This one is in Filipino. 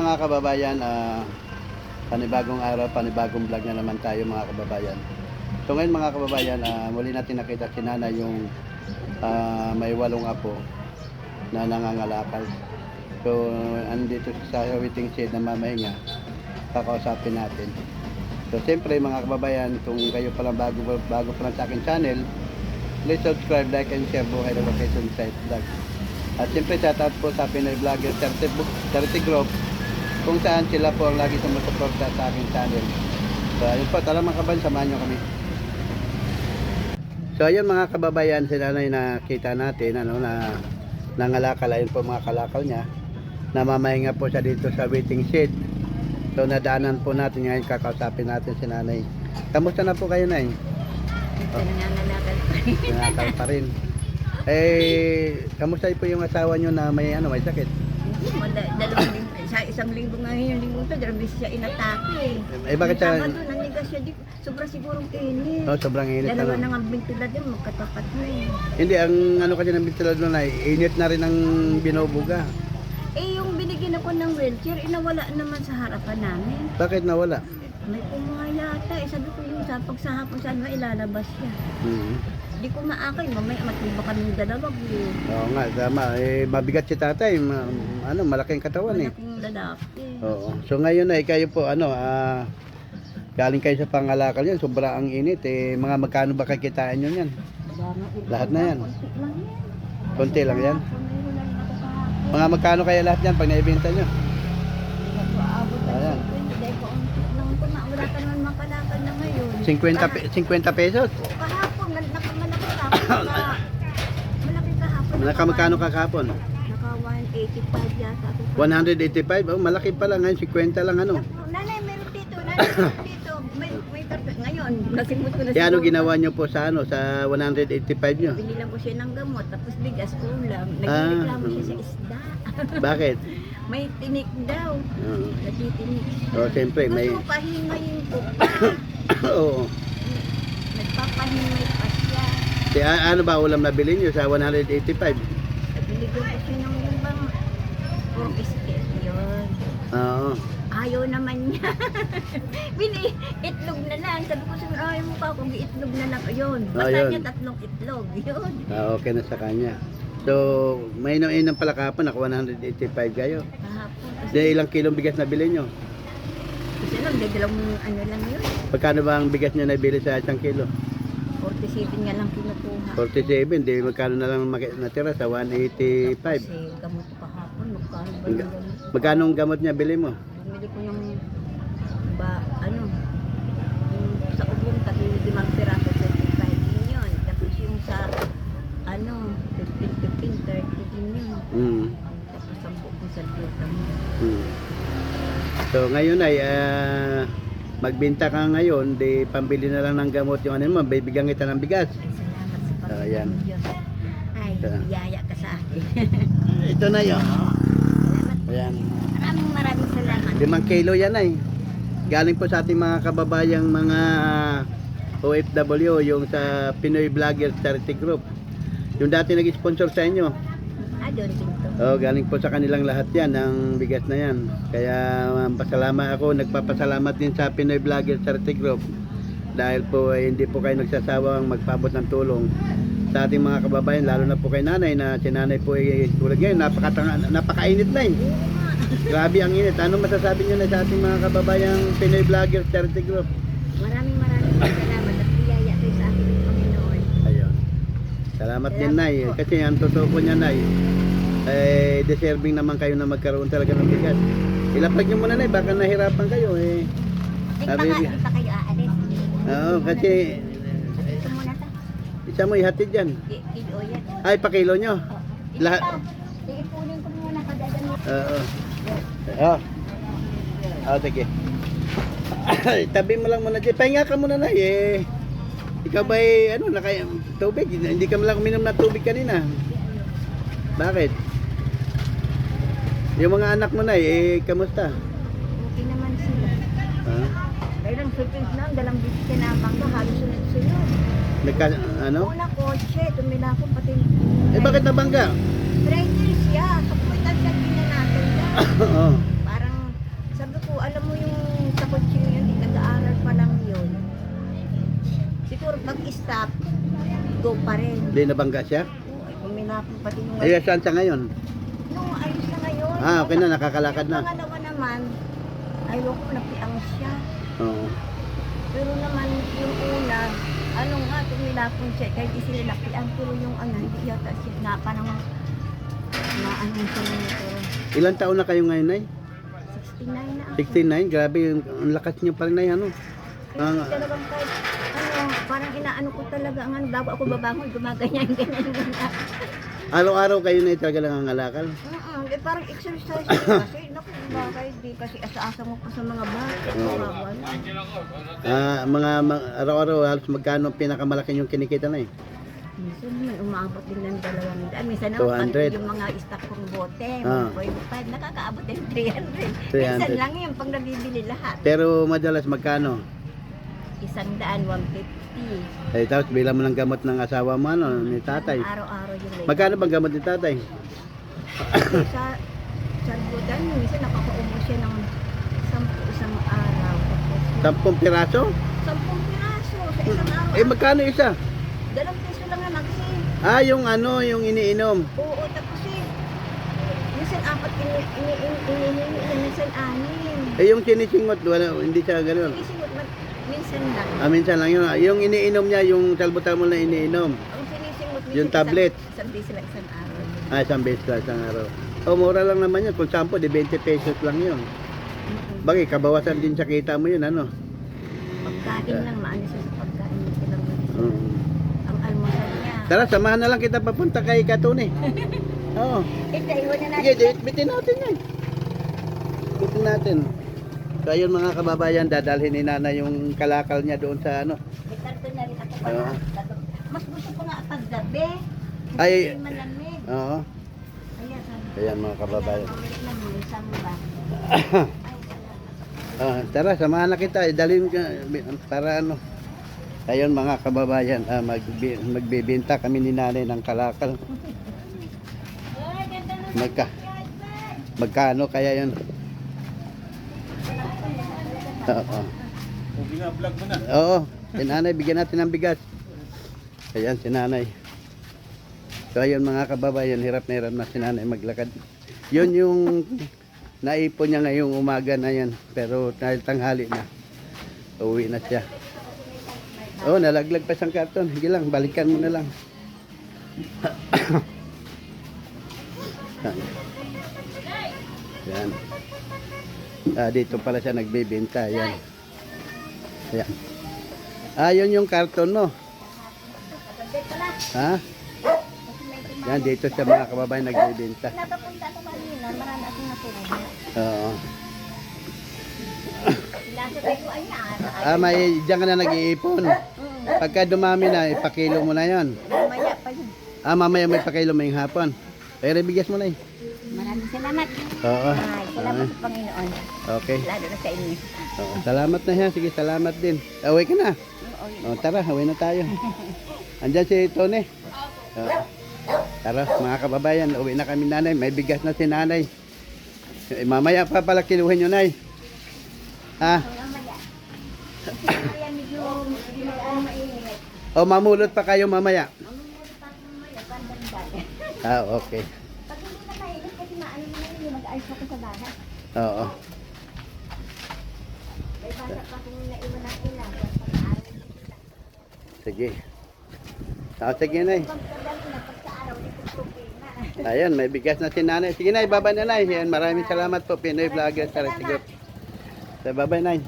mga kababayan, panibagong araw, panibagong vlog na naman tayo mga kababayan. So ngayon mga kababayan, muli natin nakita si Nanay yung may 8 apo na nangangalakal. So andito sa waiting shed na mamahinga, kakausapin natin. So siyempre mga kababayan, kung kayo palang bago pa lang sa akin channel, please subscribe, like, and share Buhay na Vacation Site Vlog. At siyempre shoutout po sa Pinoy Vlogger Charity Group, kung saan sila po ang lagi sumusuporta sa aking channel. So ayun po, tara mga kababayan, samahan nyo kami. So ayun mga kababayan, si Nanay nakita natin na nangalakal. Ayun po mga kalakal niya, namamahinga po siya dito sa waiting shed. So nadaanan po natin ngayon, kakausapin natin si Nanay. Kamusta na po kayo, Nay? Nangangalakal pa rin. Nangalakal pa rin. Kamusta po yung asawa nyo na may sakit? Hindi mo, sa isang linggo nga yung linggo to, grabe siya inatake. Bakit siya? Sabado, nanigas siya, sobra sigurong init. Oh, sobrang init. Dalawa na nga bintila din, magkatapat na eh. Hindi, ang kasi ng ventilado na init na rin ang binubuga. Yung binigyan ako ng wheelchair, inawala naman sa harapan namin. Bakit nawala? May pumuha yata, sabi ko yung pag sa hapon saan ilalabas siya. Hindi ko maakay, mamaya matiba kami dalawa. Oo nga, tama. Mabigat si tatay, malaking katawan Malaking lalaki. Oo. So ngayon kayo po, galing kayo sa pangalakal yan, sobra ang init. Mga magkano ba kakitaan nyo yan? Lahat na yan? Konti lang yan? Mga magkano kaya lahat yan pag naibenta nyo? Ayan. Wala ka naman makalakal na ngayon. 50 pesos? Kahapon, malaki kahapon. Malaki kahapon. Magkano kakapon? Naka 185 yata. 185? Oh, malaki pa lang ngayon, 50 lang ano. Nanay, meron dito. Nanay, meron dito. May karton. Ngayon, nasimot ko na Kaya ano ginawa nyo po sa sa 185 nyo? Binilang ko siya ng gamot, tapos bigas kulang. Nagreklamo siya sa isda. Bakit? May tinik daw. Natitinik siya. Oh, siyempre may... Gusto pahingayin ko pa. Oo. Nagpapahingay pa siya. Ano ba ulam na bilhin nyo sa 185? Binigyan ko siya ng yung bang pork steak yun. Oo. Ayaw naman niya. Itlog na lang. Sabi ko sa ayaw mo pa kung itlog na lang. Ayun. Basta Ayun. niya 3 itlog. Yun. Okay na sa kanya. So, may inom pala kapon, naka 185 kayo. Kahapon. Di ilang kilong bigas na bilhin nyo? Kasi lang, dalawang ano lang yun. Pagkano ba ang bigas nyo na bili sa 1 kilo? 47 nga lang kinukuha. 47, di magkano na lang natira sa 185? Kasi gamot ko kahapon. Magkano ba yung gamot? Magkano ang gamot niya bili mo? Bumili ko yung yung sa ubong kasi 5 piraso 35 din yun. Tapos yung sa 15, 30 din yun. Tapos 10 kung sa glutamine. So ngayon magbenta ka ngayon, di pambili na lang ng gamot yung bibigyan kita ng bigas. Ay, salamat sa Ayan. Panginoon Diyos. Ay, biyaya ka sa akin. Ito na yun. Salamat. Ayan. Maraming salamat. 5 kilo yan galing po sa ating mga kababayang mga OFW, yung sa Pinoy Vlogger Charity Group. Yung dati nag-sponsor sa inyo. Doon dito. Galing po sa kanilang lahat yan, ang bigas na yan. Kaya nagpapasalamat din sa Pinoy Vlogger Charity Group. Dahil po hindi po kayo nagsasawang magpaabot ng tulong sa ating mga kababayan, lalo na po kay Nanay, na si Nanay po tulad ngayon, napakainit na Grabe ang init. Ano masasabi niyo na sa ating mga kababayang Pinoy Vlogger Charity Group? Maraming salamat at biyaya kayo sa akin ng Panginoon. Ayun. Salamat din, Nay. Kasi ang totoo po niya, Nay, deserving naman kayo na magkaroon talaga ng bigas. Ilapag niyo muna, Nay, baka nahirapan kayo Hindi pa kayo aalis. Oo, kasi Ito muna ta. isa mo ihatid yan. Kilo yan. Ay, pakilo nyo. Lahat. Iipunin ko muna kadagamit. Oo. Sige. Tabi mo lang muna dyan. Pahinga ka muna, Nay. Ikaw ba tubig? Hindi ka lang uminom na tubig kanina. Bakit? Yung mga anak mo, Nay, kamusta? Okay naman sila. Kaya lang surprise lang, dalang bisita na bangka, halos sunod-sunod. Una kotse, tumila ko pati. Bakit nabangga? Trainer siya, kapulitan siya din na natin. Oo. Parang alam mo yung sa coaching yun, nag-aaral pa lang yun. Siguro pag-stop, go pa rin. Hindi nabangga siya? Oo, ay kuminapon pati yung... Eh, saan siya ngayon? Nung ayos na ngayon. Ah, okay na, nakakalakad Yung na. pangalawa naman, ayoko, napiang siya. Oo. Pero naman yung una, ano nga, tumilapon siya, kahit di sila napiang, pero yung ano, hindi yata siya, napanang maano siya ng ito. Ilan taon na kayo ngayon, Nay? 69 na ako. 69? Grabe, ang lakas niyo pa rin, Nay, ano? Kasi talagang kahit, ano, parang inaano ko talaga, ang ano, bago ako babangon, gumaganyan, ganyan. Araw-araw kayo na talaga nangangalakal? Eh, parang exercise yun kasi, naku, bakit di kasi asa-asa mo pa sa mga bata. Oo. Kawawa. Araw-araw, halos magkano ang pinakamalaki yung kinikita na eh? Minsan naman, umabot din ng 200. Minsan naman, 200. pag yung mga stock kong bote, Ah. 1.5, nakakaabot din 300. 300. Minsan lang yun, pag nabibili lahat. Pero madalas magkano? 100, 150. Eh, tapos bilang mo ng gamot ng asawa mo, ano, ni tatay. Araw-araw yung rate. Magkano bang gamot ni tatay? Sa budan, minsan nakakaumo siya ng 10 isang araw. Tapos 10 piraso? 10 piraso sa isang araw. Eh, magkano isa? 2 piso lang naman kasi. Ah, yung ano, yung iniinom. Oo, tapos minsan 4 iniinom, minsan 6. Eh, yung sinisingot, wala, hindi siya gano'n. Sinisingot man, minsan lang. Ah, minsan lang yun. Yung iniinom niya, yung salbutamol na iniinom. Ang sinisingot minsan Yung tablet. Isang piso lang isang araw. Ah, isang beses lang, isang araw. Oh, mura lang naman yun. Kung 10, di 20 pesos lang yun. Bagay, kabawasan din sa kita mo yun, ano? Pagkain lang, maano siya sa pagkain. Ito lang Mm. ang almusal niya. Tara, samahan na lang kita papunta kay Katuni. Oo. Ito, iwan na Sige, natin. bitin natin yan. Bitin natin. So, ayun mga kababayan, dadalhin ni Nana yung kalakal niya doon sa ano. May karton na rin ako Oo. Mas gusto ko nga paggabi. Ay. Hindi malamig. Oo. Ayan, sabi. Ayan mga kababayan. Mabilis na bulisang ba? Ah, tara, samahan na kita. Dalhin ka para ano. Ayun mga kababayan, magbibenta kami ni Nanay ng kalakal. Magkano kaya yun? Oo. Vlog mo na. Oo, si Nanay, bigyan natin ng bigas. Ayan si Nanay. So ayun mga kababayan, hirap na si Nanay maglakad. Yun yung naipon niya ngayong umaga na yan. Pero dahil tanghali na, uwi na siya. Oh, nalaglag pa siyang karton. Sige lang, balikan mo na lang. Yan. Ah, dito pala siya nagbebenta. Yan. Ayan. Ah, yun yung karton mo. Ha? Yan, dito siya mga kababayan nagbebenta. Napapunta ako kanina, marami akong napunan. Oo. Lasa tayo ay na. Ah, may diyan ka na nag-iipon. Pagka dumami na, ipakilo mo na yon. Mamaya pa yun. Ah, mamaya may pakilo mo yung hapon. Pero bigas mo na eh. Maraming salamat. Oo. Ay, salamat sa Panginoon. Okay. Lalo na sa inyo. Oo. Salamat na yan. Sige, salamat din. Away ka na. O, tara, away na tayo. Andyan si Tony. Oo. Tara, mga kababayan, uwi na kami nanay. May bigas na si nanay. Eh, mamaya pa pala kiluhin yun ay. Ha? Mamaya. Kaya medyo mainit. O, mamulot pa kayo mamaya. Mamaya pa mamaya, pandan-dan. Ah, okay. Pag hindi na mainit kasi maano na yun, mag-ayos ako sa bahay. Oo. May basa pa kung naiwan natin lang. Pag-aaral nila. Sige. Sige na eh. Pagkadal na pagka-araw, ito na. Ayan, may bigas na si nanay. Sige na, baba na nay. Ayan, maraming salamat po, Pinoy Vlogger. Tara, sige. So, bye-bye, nay.